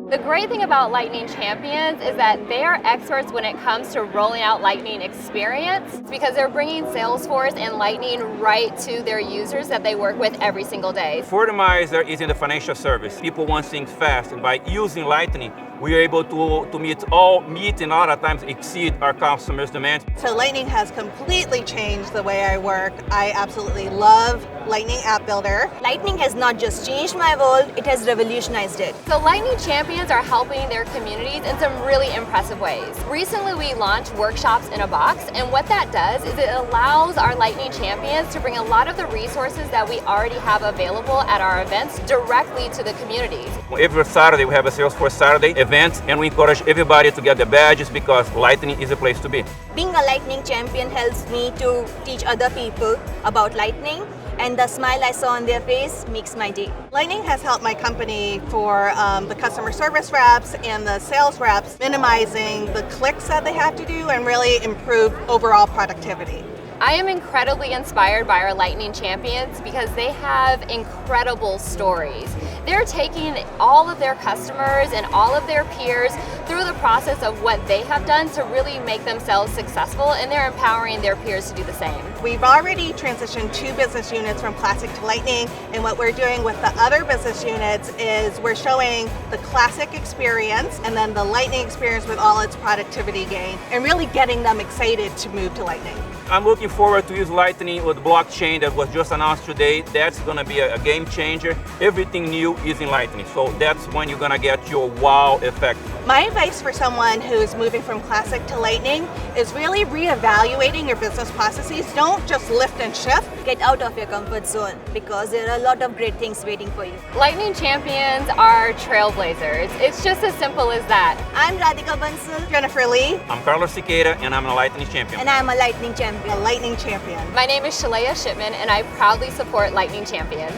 The great thing about Lightning Champions is that they are experts when it comes to rolling out Lightning experience because they're bringing Salesforce and Lightning right to their users that they work with every single day. Fortimizer is in the financial service. People want things fast, and by using Lightning, we are able to meet and a lot of times exceed our customers' demands. So Lightning has completely changed the way I work. I absolutely love Lightning App Builder. Lightning has not just changed my world, it has revolutionized it. So Lightning Champions are helping their communities in some really impressive ways. Recently we launched Workshops in a Box, and what that does is it allows our Lightning Champions to bring a lot of the resources that we already have available at our events directly to the communities. Every Saturday we have a Salesforce Saturday event, and we encourage everybody to get the badges because Lightning is a place to be. Being a Lightning champion helps me to teach other people about Lightning, and the smile I saw on their face makes my day. Lightning has helped my company for the customer service reps and the sales reps, minimizing the clicks that they have to do and really improve overall productivity. I am incredibly inspired by our Lightning Champions because they have incredible stories. They're taking all of their customers and all of their peers through the process of what they have done to really make themselves successful, and they're empowering their peers to do the same. We've already transitioned 2 business units from Classic to Lightning, and what we're doing with the other business units is we're showing the Classic experience and then the Lightning experience with all its productivity gain, and really getting them excited to move to Lightning. I'm looking forward to use Lightning with blockchain that was just announced today. That's going to be a game changer. Everything new is in Lightning, so that's when you're going to get your wow effect. My advice for someone who's moving from Classic to Lightning is really reevaluating your business processes. Don't just lift and shift. Get out of your comfort zone because there are a lot of great things waiting for you. Lightning Champions are trailblazers. It's just as simple as that. I'm Radhika Bansal, Jennifer Lee, I'm Carlos Siqueira, and I'm a Lightning champion. and I'm a Lightning champion. a Lightning champion. My name is Shalaya Shipman, and I proudly support Lightning Champions.